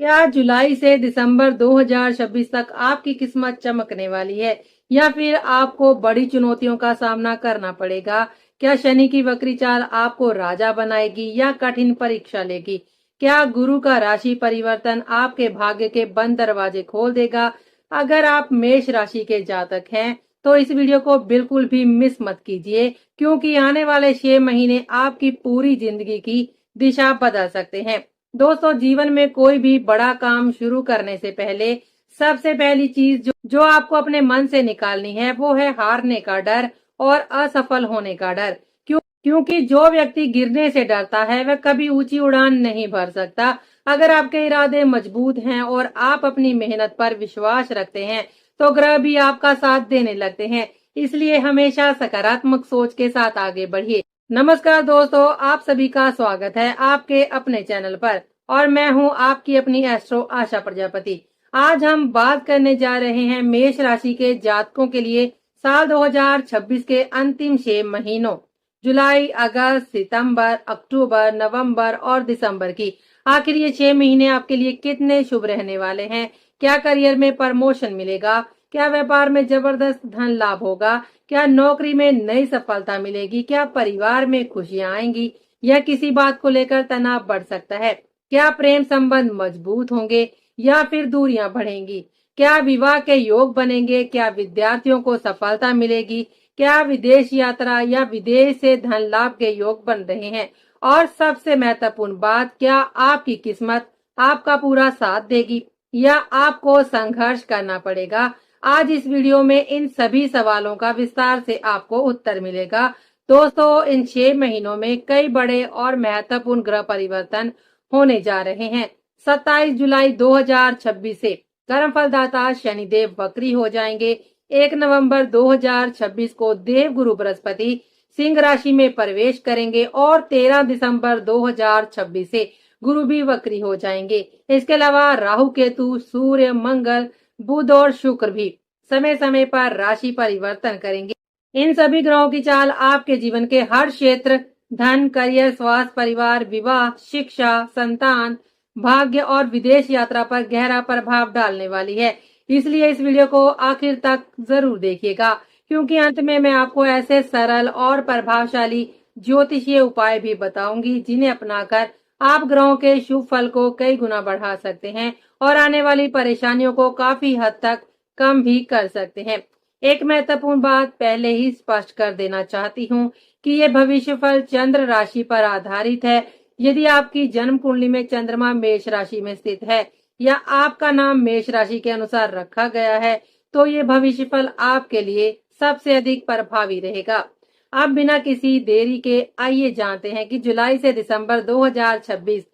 क्या जुलाई से दिसंबर 2026 तक आपकी किस्मत चमकने वाली है या फिर आपको बड़ी चुनौतियों का सामना करना पड़ेगा? क्या शनि की वक्री चाल आपको राजा बनाएगी या कठिन परीक्षा लेगी? क्या गुरु का राशि परिवर्तन आपके भाग्य के बंद दरवाजे खोल देगा? अगर आप मेष राशि के जातक हैं तो इस वीडियो को बिल्कुल भी मिस मत कीजिए, क्योंकि आने वाले 6 महीने आपकी पूरी जिंदगी की दिशा बदल सकते हैं। दोस्तों, जीवन में कोई भी बड़ा काम शुरू करने से पहले सबसे पहली चीज जो आपको अपने मन से निकालनी है वो है हारने का डर और असफल होने का डर। क्योंकि जो व्यक्ति गिरने से डरता है वह कभी ऊंची उड़ान नहीं भर सकता। अगर आपके इरादे मजबूत हैं और आप अपनी मेहनत पर विश्वास रखते हैं तो ग्रह भी आपका साथ देने लगते हैं। इसलिए हमेशा सकारात्मक सोच के साथ आगे बढ़िए। नमस्कार दोस्तों, आप सभी का स्वागत है आपके अपने चैनल पर और मैं हूं आपकी अपनी एस्ट्रो आशा प्रजापति। आज हम बात करने जा रहे हैं मेष राशि के जातकों के लिए साल 2026 के अंतिम 6 महीनों जुलाई, अगस्त, सितंबर, अक्टूबर, नवंबर और दिसंबर की। आखिर ये 6 महीने आपके लिए कितने शुभ रहने वाले हैं? क्या करियर में प्रमोशन मिलेगा? क्या व्यापार में जबरदस्त धन लाभ होगा? क्या नौकरी में नई सफलता मिलेगी? क्या परिवार में खुशियां आएंगी या किसी बात को लेकर तनाव बढ़ सकता है? क्या प्रेम संबंध मजबूत होंगे या फिर दूरियां बढ़ेंगी? क्या विवाह के योग बनेंगे? क्या विद्यार्थियों को सफलता मिलेगी? क्या विदेश यात्रा या विदेश से धन लाभ के योग बन रहे हैं? और सबसे महत्वपूर्ण बात, क्या आपकी किस्मत आपका पूरा साथ देगी या आपको संघर्ष करना पड़ेगा? आज इस वीडियो में इन सभी सवालों का विस्तार से आपको उत्तर मिलेगा। दोस्तों, इन 6 महीनों में कई बड़े और महत्वपूर्ण ग्रह परिवर्तन होने जा रहे हैं। 27 जुलाई 2026 से कर्म फलदाता शनिदेव वक्री हो जाएंगे। 1 नवंबर 2026 को देव गुरु बृहस्पति सिंह राशि में प्रवेश करेंगे और 13 दिसंबर 2026 से गुरु भी वक्री हो जाएंगे। इसके अलावा राहु, केतु, सूर्य, मंगल, बुध और शुक्र भी समय समय पर राशि परिवर्तन करेंगे। इन सभी ग्रहों की चाल आपके जीवन के हर क्षेत्र, धन, करियर, स्वास्थ्य, परिवार, विवाह, शिक्षा, संतान, भाग्य और विदेश यात्रा पर गहरा प्रभाव डालने वाली है। इसलिए इस वीडियो को आखिर तक जरूर देखिएगा, क्योंकि अंत में मैं आपको ऐसे सरल और प्रभावशाली ज्योतिषीय उपाय भी बताऊंगी जिन्हें अपनाकर आप ग्रहों के शुभ फल को कई गुना बढ़ा सकते हैं और आने वाली परेशानियों को काफी हद तक कम भी कर सकते हैं। एक महत्वपूर्ण बात पहले ही स्पष्ट कर देना चाहती हूँ कि ये भविष्य फल चंद्र राशि पर आधारित है। यदि आपकी जन्म कुंडली में चंद्रमा मेष राशि में स्थित है या आपका नाम मेष राशि के अनुसार रखा गया है तो ये भविष्य फल आपके लिए सबसे अधिक प्रभावी रहेगा। अब बिना किसी देरी के आइए जानते हैं कि जुलाई से दिसंबर 2026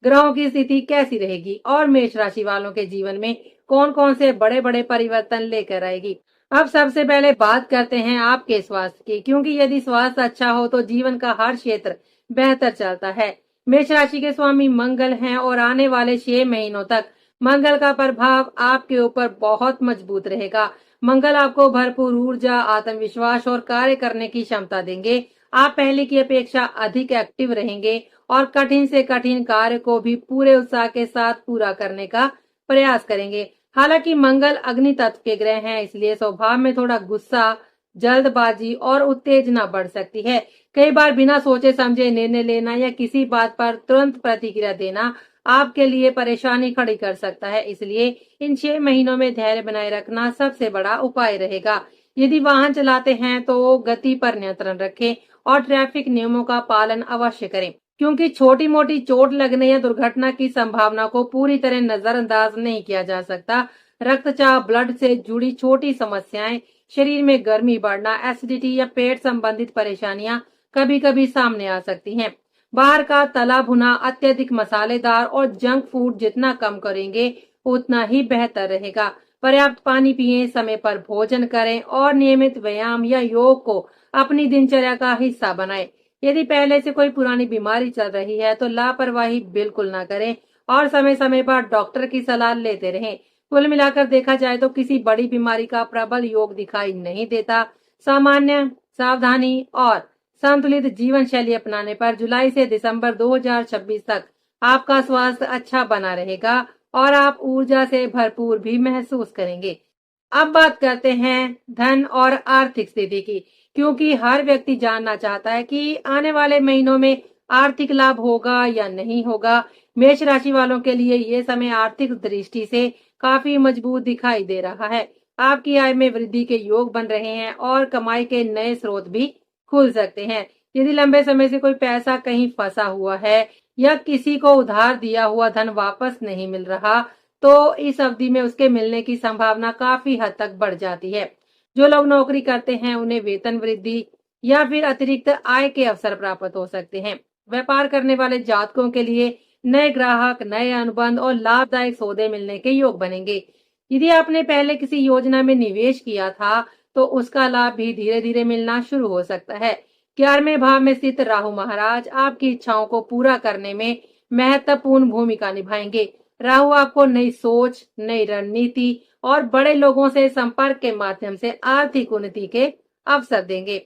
ग्रहों की स्थिति कैसी रहेगी और मेष राशि वालों के जीवन में कौन कौन से बड़े बड़े परिवर्तन लेकर आएगी। अब सबसे पहले बात करते हैं आपके स्वास्थ्य की, क्योंकि यदि स्वास्थ्य अच्छा हो तो जीवन का हर क्षेत्र बेहतर चलता है। मेष राशि के स्वामी मंगल हैं और आने वाले 6 महीनों तक मंगल का प्रभाव आपके ऊपर बहुत मजबूत रहेगा। मंगल आपको भरपूर ऊर्जा, आत्मविश्वास और कार्य करने की क्षमता देंगे। आप पहले की अपेक्षा अधिक एक्टिव रहेंगे और कठिन से कठिन कार्य को भी पूरे उत्साह के साथ पूरा करने का प्रयास करेंगे। हालांकि मंगल अग्नि तत्व के ग्रह हैं, इसलिए स्वभाव में थोड़ा गुस्सा, जल्दबाजी और उत्तेजना बढ़ सकती है। कई बार बिना सोचे समझे निर्णय लेना या किसी बात पर तुरंत प्रतिक्रिया देना आपके लिए परेशानी खड़ी कर सकता है। इसलिए इन 6 महीनों में धैर्य बनाए रखना सबसे बड़ा उपाय रहेगा। यदि वाहन चलाते हैं तो गति पर नियंत्रण रखें और ट्रैफिक नियमों का पालन अवश्य करें, क्योंकि छोटी मोटी चोट लगने या दुर्घटना की संभावना को पूरी तरह नजरअंदाज नहीं किया जा सकता। रक्तचाप, ब्लड से जुड़ी छोटी समस्याएं, शरीर में गर्मी बढ़ना, एसिडिटी या पेट संबंधित परेशानियां कभी कभी सामने आ सकती हैं। बाहर का तला भुना, अत्यधिक मसालेदार और जंक फूड जितना कम करेंगे उतना ही बेहतर रहेगा। पर्याप्त पानी पिएं, समय पर भोजन करें और नियमित व्यायाम या योग को अपनी दिनचर्या का हिस्सा बनाएं। यदि पहले से कोई पुरानी बीमारी चल रही है तो लापरवाही बिल्कुल ना करें और समय समय पर डॉक्टर की सलाह लेते रहें। कुल मिलाकर देखा जाए तो किसी बड़ी बीमारी का प्रबल योग दिखाई नहीं देता। सामान्य सावधानी और संतुलित जीवन शैली अपनाने पर जुलाई से दिसंबर 2026 तक आपका स्वास्थ्य अच्छा बना रहेगा और आप ऊर्जा से भरपूर भी महसूस करेंगे। अब बात करते हैं धन और आर्थिक स्थिति की, क्योंकि हर व्यक्ति जानना चाहता है कि आने वाले महीनों में आर्थिक लाभ होगा या नहीं होगा। मेष राशि वालों के लिए ये समय आर्थिक दृष्टि से काफी मजबूत दिखाई दे रहा है। आपकी आय में वृद्धि के योग बन रहे हैं और कमाई के नए स्रोत भी खुल सकते हैं। यदि लंबे समय से कोई पैसा कहीं फंसा हुआ है या किसी को उधार दिया हुआ धन वापस नहीं मिल रहा, तो इस अवधि में उसके मिलने की संभावना काफी हद तक बढ़ जाती है। जो लोग नौकरी करते हैं उन्हें वेतन वृद्धि या फिर अतिरिक्त आय के अवसर प्राप्त हो सकते हैं। व्यापार करने वाले जातकों के लिए नए ग्राहक, नए अनुबंध और लाभदायक सौदे मिलने के योग बनेंगे। यदि आपने पहले किसी योजना में निवेश किया था, तो उसका लाभ भी धीरे धीरे मिलना शुरू हो सकता है। 11वें भाव में स्थित राहु महाराज आपकी इच्छाओं को पूरा करने में महत्वपूर्ण भूमिका निभाएंगे। राहु आपको नई सोच, नई रणनीति और बड़े लोगों से संपर्क के माध्यम से आर्थिक उन्नति के अवसर देंगे।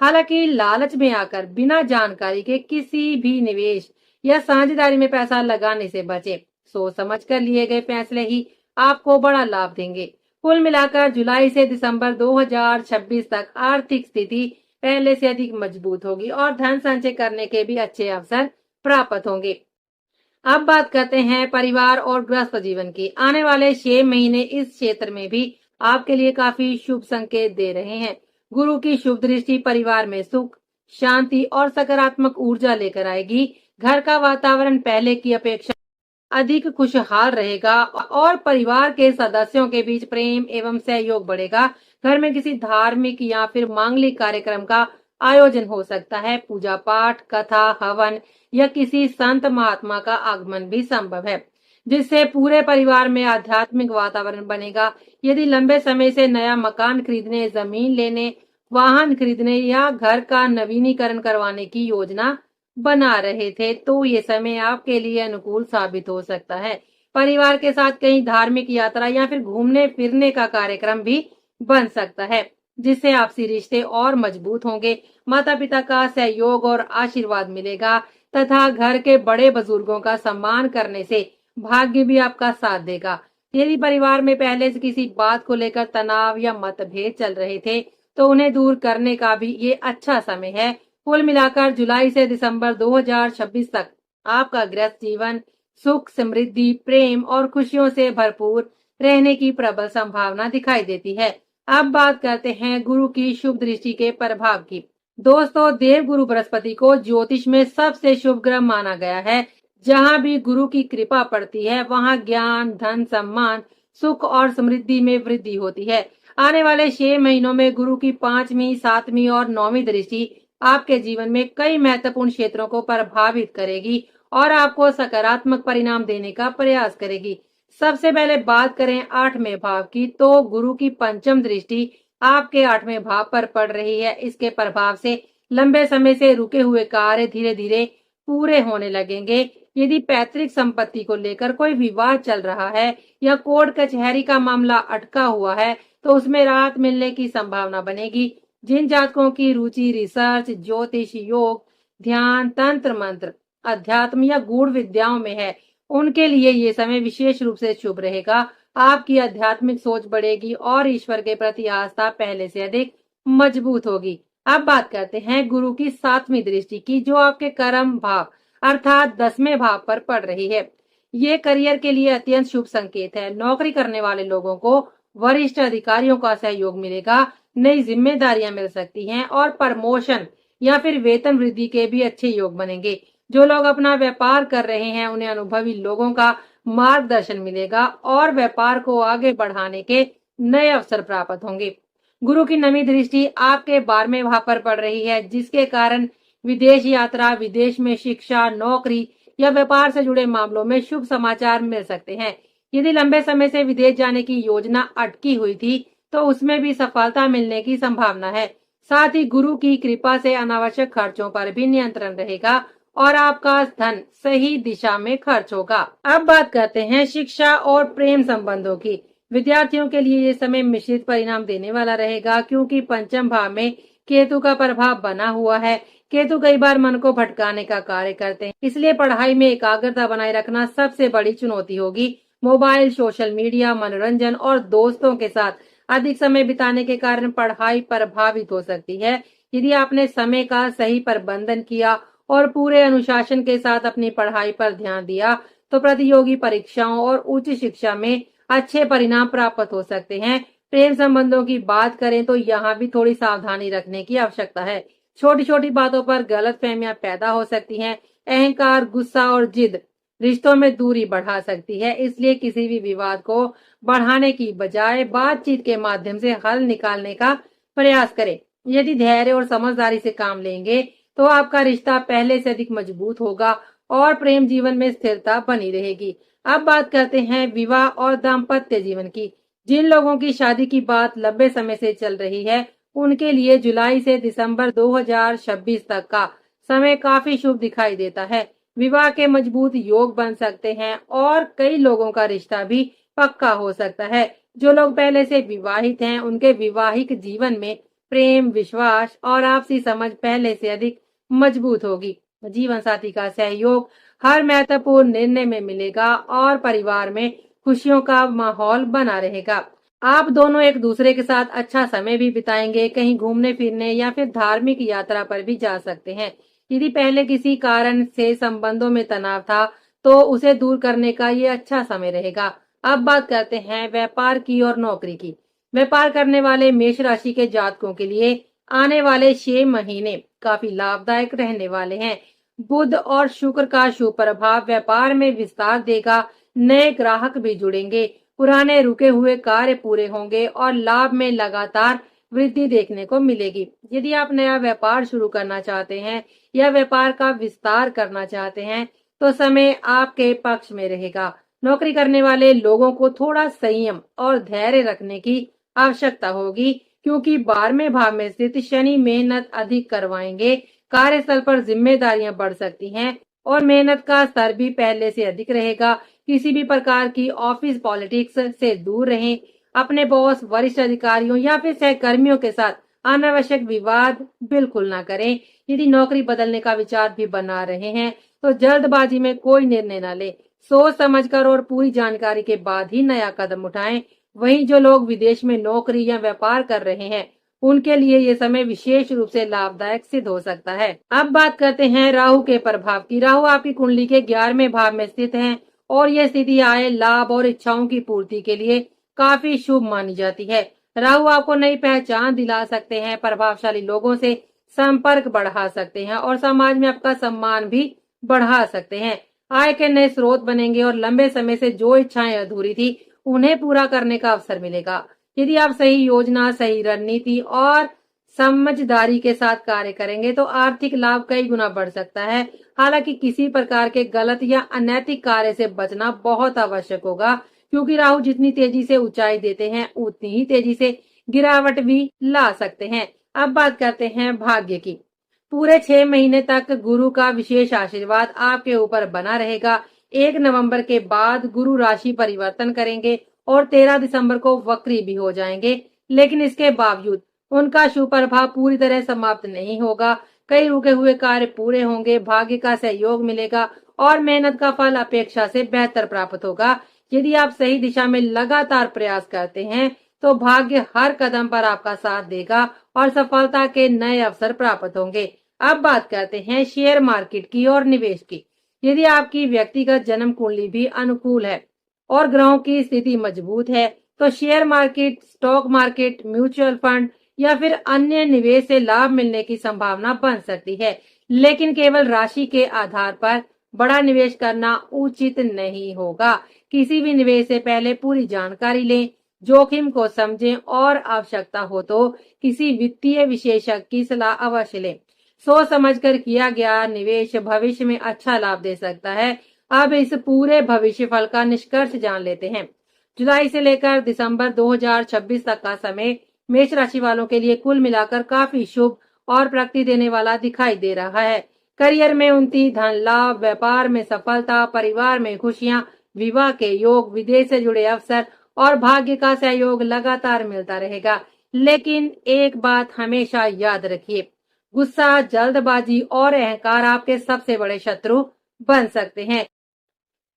हालांकि लालच में आकर बिना जानकारी के किसी भी निवेश या साझेदारी में पैसा लगाने से बचें। सोच समझकर लिए गए फैसले ही आपको बड़ा लाभ देंगे। कुल मिलाकर जुलाई से दिसंबर 2026 तक आर्थिक स्थिति पहले से अधिक मजबूत होगी और धन संचय करने के भी अच्छे अवसर प्राप्त होंगे। अब बात करते हैं परिवार और गृहस्थ जीवन की। आने वाले 6 महीने इस क्षेत्र में भी आपके लिए काफी शुभ संकेत दे रहे हैं। गुरु की शुभ दृष्टि परिवार में सुख, शांति और सकारात्मक ऊर्जा लेकर आएगी। घर का वातावरण पहले की अपेक्षा अधिक खुशहाल रहेगा और परिवार के सदस्यों के बीच प्रेम एवं सहयोग बढ़ेगा। घर में किसी धार्मिक या फिर मांगलिक कार्यक्रम का आयोजन हो सकता है। पूजा पाठ, कथा, हवन या किसी संत महात्मा का आगमन भी संभव है, जिससे पूरे परिवार में आध्यात्मिक वातावरण बनेगा। यदि लंबे समय से नया मकान खरीदने, जमीन लेने, वाहन खरीदने या घर का नवीनीकरण करवाने की योजना बना रहे थे, तो ये समय आपके लिए अनुकूल साबित हो सकता है। परिवार के साथ कहीं धार्मिक यात्रा या फिर घूमने फिरने का कार्यक्रम भी बन सकता है, जिससे आपसी रिश्ते और मजबूत होंगे। माता पिता का सहयोग और आशीर्वाद मिलेगा तथा घर के बड़े बुजुर्गों का सम्मान करने से भाग्य भी आपका साथ देगा। यदि परिवार में पहले से किसी बात को लेकर तनाव या मतभेद चल रहे थे, तो उन्हें दूर करने का भी ये अच्छा समय है। कुल मिलाकर जुलाई से दिसंबर 2026 तक आपका गृहस्थ जीवन सुख, समृद्धि, प्रेम और खुशियों से भरपूर रहने की प्रबल संभावना दिखाई देती है। अब बात करते हैं गुरु की शुभ दृष्टि के प्रभाव की। दोस्तों, देव गुरु बृहस्पति को ज्योतिष में सबसे शुभ ग्रह माना गया है। जहाँ भी गुरु की कृपा पड़ती है, वहाँ ज्ञान, धन, सम्मान, सुख और समृद्धि में वृद्धि होती है। आने वाले 6 महीनों में गुरु की 5वीं, 7वीं और 9वीं दृष्टि आपके जीवन में कई महत्वपूर्ण क्षेत्रों को प्रभावित करेगी और आपको सकारात्मक परिणाम देने का प्रयास करेगी। सबसे पहले बात करें 8वें भाव की, तो गुरु की 5म दृष्टि आपके 8वें भाव पर पड़ रही है। इसके प्रभाव से लंबे समय से रुके हुए कार्य धीरे धीरे पूरे होने लगेंगे। यदि पैतृक संपत्ति को लेकर कोई विवाद चल रहा है या कोर्ट कचहरी का मामला अटका हुआ है, तो उसमें राहत मिलने की संभावना बनेगी। जिन जातकों की रुचि रिसर्च, ज्योतिष, योग, ध्यान, तंत्र मंत्र, अध्यात्म या गूढ़ विद्याओं में है, उनके लिए ये समय विशेष रूप से शुभ रहेगा। आपकी आध्यात्मिक सोच बढ़ेगी और ईश्वर के प्रति आस्था पहले से अधिक मजबूत होगी। अब बात करते हैं गुरु की 7वीं दृष्टि की, जो आपके कर्म भाव अर्थात 10वें भाव पर पड़ रही है। ये करियर के लिए अत्यंत शुभ संकेत है। नौकरी करने वाले लोगों को वरिष्ठ अधिकारियों का सहयोग मिलेगा, नई जिम्मेदारियां मिल सकती हैं और प्रमोशन या फिर वेतन वृद्धि के भी अच्छे योग बनेंगे। जो लोग अपना व्यापार कर रहे हैं, उन्हें अनुभवी लोगों का मार्गदर्शन मिलेगा और व्यापार को आगे बढ़ाने के नए अवसर प्राप्त होंगे। गुरु की 9वीं दृष्टि आपके 12वें भाव पर पड़ रही है, जिसके कारण विदेश यात्रा, विदेश में शिक्षा, नौकरी या व्यापार से जुड़े मामलों में शुभ समाचार मिल सकते हैं। यदि लंबे समय से विदेश जाने की योजना अटकी हुई थी, तो उसमें भी सफलता मिलने की संभावना है। साथ ही गुरु की कृपा से अनावश्यक खर्चों पर भी नियंत्रण रहेगा और आपका धन सही दिशा में खर्च होगा। अब बात करते हैं शिक्षा और प्रेम संबंधों की। विद्यार्थियों के लिए ये समय मिश्रित परिणाम देने वाला रहेगा, क्योंकि 5म भाव में केतु का प्रभाव बना हुआ है। केतु कई बार मन को भटकाने का कार्य करते हैं, इसलिए पढ़ाई में एकाग्रता बनाए रखना सबसे बड़ी चुनौती होगी। मोबाइल, सोशल मीडिया, मनोरंजन और दोस्तों के साथ अधिक समय बिताने के कारण पढ़ाई प्रभावित हो सकती है। यदि आपने समय का सही प्रबंधन किया और पूरे अनुशासन के साथ अपनी पढ़ाई पर ध्यान दिया, तो प्रतियोगी परीक्षाओं और उच्च शिक्षा में अच्छे परिणाम प्राप्त हो सकते हैं। प्रेम संबंधों की बात करें तो यहाँ भी थोड़ी सावधानी रखने की आवश्यकता है। छोटी छोटी बातों पर गलतफहमियां पैदा हो सकती हैं। अहंकार, गुस्सा और जिद रिश्तों में दूरी बढ़ा सकती है। इसलिए किसी भी विवाद को बढ़ाने की बजाय बातचीत के माध्यम से हल निकालने का प्रयास करें। यदि धैर्य और समझदारी से काम लेंगे तो आपका रिश्ता पहले से अधिक मजबूत होगा और प्रेम जीवन में स्थिरता बनी रहेगी। अब बात करते हैं विवाह और दाम्पत्य जीवन की। जिन लोगों की शादी की बात लंबे समय से चल रही है, उनके लिए जुलाई से दिसंबर 2026 तक का समय काफी शुभ दिखाई देता है। विवाह के मजबूत योग बन सकते हैं और कई लोगों का रिश्ता भी पक्का हो सकता है। जो लोग पहले से विवाहित हैं, उनके वैवाहिक जीवन में प्रेम, विश्वास और आपसी समझ पहले से अधिक मजबूत होगी। जीवन साथी का सहयोग हर महत्वपूर्ण निर्णय में मिलेगा और परिवार में खुशियों का माहौल बना रहेगा। आप दोनों एक दूसरे के साथ अच्छा समय भी बिताएंगे, कहीं घूमने फिरने या फिर धार्मिक यात्रा पर भी जा सकते हैं। यदि पहले किसी कारण से संबंधों में तनाव था, तो उसे दूर करने का ये अच्छा समय रहेगा। अब बात करते हैं व्यापार की और नौकरी की। व्यापार करने वाले मेष राशि के जातकों के लिए आने वाले 6 महीने काफी लाभदायक रहने वाले हैं। बुध और शुक्र का शुभ प्रभाव व्यापार में विस्तार देगा। नए ग्राहक भी जुड़ेंगे, पुराने रुके हुए कार्य पूरे होंगे और लाभ में लगातार वृद्धि देखने को मिलेगी। यदि आप नया व्यापार शुरू करना चाहते हैं या व्यापार का विस्तार करना चाहते हैं, तो समय आपके पक्ष में रहेगा। नौकरी करने वाले लोगों को थोड़ा संयम और धैर्य रखने की आवश्यकता होगी, क्योंकि 12वें भाव में स्थित शनि मेहनत अधिक करवाएंगे। कार्यस्थल पर जिम्मेदारियां बढ़ सकती हैं और मेहनत का स्तर भी पहले से अधिक रहेगा। किसी भी प्रकार की ऑफिस पॉलिटिक्स से दूर रहें। अपने बॉस, वरिष्ठ अधिकारियों या फिर सहकर्मियों के साथ अनावश्यक विवाद बिल्कुल ना करें। यदि नौकरी बदलने का विचार भी बना रहे हैं, तो जल्दबाजी में कोई निर्णय न ले। सोच समझकर और पूरी जानकारी के बाद ही नया कदम उठाएं। वहीं जो लोग विदेश में नौकरी या व्यापार कर रहे हैं, उनके लिए ये समय विशेष रूप से लाभदायक सिद्ध हो सकता है। अब बात करते हैं राहु के प्रभाव की। राहु आपकी कुंडली के 11वें भाव में स्थित है और यह स्थिति आय, लाभ और इच्छाओं की पूर्ति के लिए काफी शुभ मानी जाती है। राहु आपको नई पहचान दिला सकते हैं, प्रभावशाली लोगों से संपर्क बढ़ा सकते हैं और समाज में आपका सम्मान भी बढ़ा सकते हैं। आय के नए स्रोत बनेंगे और लंबे समय से जो इच्छाएं अधूरी थी, उन्हें पूरा करने का अवसर मिलेगा। यदि आप सही योजना, सही रणनीति और समझदारी के साथ कार्य करेंगे, तो आर्थिक लाभ कई गुना बढ़ सकता है। हालांकि किसी प्रकार के गलत या अनैतिक कार्य से बचना बहुत आवश्यक होगा, क्योंकि राहु जितनी तेजी से ऊंचाई देते हैं, उतनी ही तेजी से गिरावट भी ला सकते हैं। अब बात करते हैं भाग्य की। पूरे 6 महीने तक गुरु का विशेष आशीर्वाद आपके ऊपर बना रहेगा। 1 नवंबर के बाद गुरु राशि परिवर्तन करेंगे और 13 दिसंबर को वक्री भी हो जाएंगे, लेकिन इसके बावजूद उनका शुभ प्रभाव पूरी तरह समाप्त नहीं होगा। कई रुके हुए कार्य पूरे होंगे, भाग्य का सहयोग मिलेगा और मेहनत का फल अपेक्षा से बेहतर प्राप्त होगा। यदि आप सही दिशा में लगातार प्रयास करते हैं, तो भाग्य हर कदम पर आपका साथ देगा और सफलता के नए अवसर प्राप्त होंगे। अब बात करते हैं शेयर मार्केट की और निवेश की। यदि आपकी व्यक्तिगत जन्म कुंडली भी अनुकूल है और ग्रहों की स्थिति मजबूत है, तो share market, stock market, mutual fund या फिर अन्य निवेश से लाभ मिलने की संभावना बन सकती है। लेकिन केवल राशि के आधार पर बड़ा निवेश करना उचित नहीं होगा। किसी भी निवेश से पहले पूरी जानकारी लें, जोखिम को समझें और आवश्यकता हो तो किसी वित्तीय विशेषज्ञ की सलाह अवश्य लें। सोच समझकर किया गया निवेश भविष्य में अच्छा लाभ दे सकता है। अब इस पूरे भविष्य फल का निष्कर्ष जान लेते हैं। जुलाई से लेकर दिसंबर 2026 तक का समय मेष राशि वालों के लिए कुल मिलाकर काफी शुभ और प्रगति देने वाला दिखाई दे रहा है। करियर में उन्नति, धन लाभ, व्यापार में सफलता, परिवार में खुशियां, विवाह के योग, विदेश से जुड़े अवसर और भाग्य का सहयोग लगातार मिलता रहेगा। लेकिन एक बात हमेशा याद रखिए, गुस्सा, जल्दबाजी और अहंकार आपके सबसे बड़े शत्रु बन सकते हैं।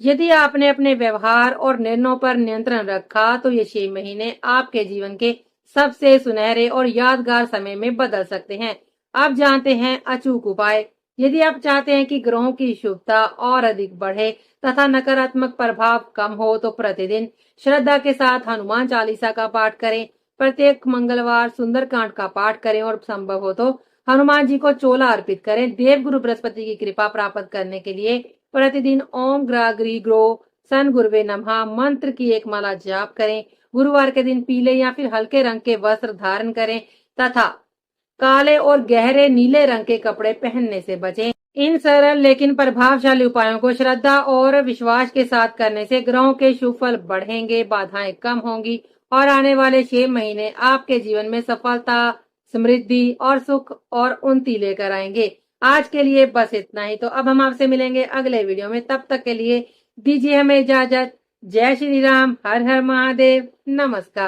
यदि आपने अपने व्यवहार और निर्णयों पर नियंत्रण रखा तो ये 6 महीने आपके जीवन के सबसे सुनहरे और यादगार समय में बदल सकते हैं। अब जानते हैं अचूक उपाय। यदि आप चाहते हैं कि ग्रहों की शुभता और अधिक बढ़े तथा नकारात्मक प्रभाव कम हो तो प्रतिदिन श्रद्धा के साथ हनुमान चालीसा का पाठ करें। प्रत्येक मंगलवार सुंदरकांड का पाठ करें और संभव हो तो हनुमान जी को चोला अर्पित करें। देवगुरु बृहस्पति की कृपा प्राप्त करने के लिए प्रतिदिन ओम ग्रागरी ग्रो सन गुरुवे नमः मंत्र की एक माला जाप करें। गुरुवार के दिन पीले या फिर हल्के रंग के वस्त्र धारण करें तथा काले और गहरे नीले रंग के कपड़े पहनने से बचें। इन सरल लेकिन प्रभावशाली उपायों को श्रद्धा और विश्वास के साथ करने से ग्रहों के शुभ फल बढ़ेंगे, बाधाएं कम होंगी और आने वाले 6 महीने आपके जीवन में सफलता, समृद्धि और सुख और उन्नति लेकर आएंगे। आज के लिए बस इतना ही। तो अब हम आपसे मिलेंगे अगले वीडियो में। तब तक के लिए दीजिए हमें इजाजत। जय श्री राम, हर हर महादेव, नमस्कार।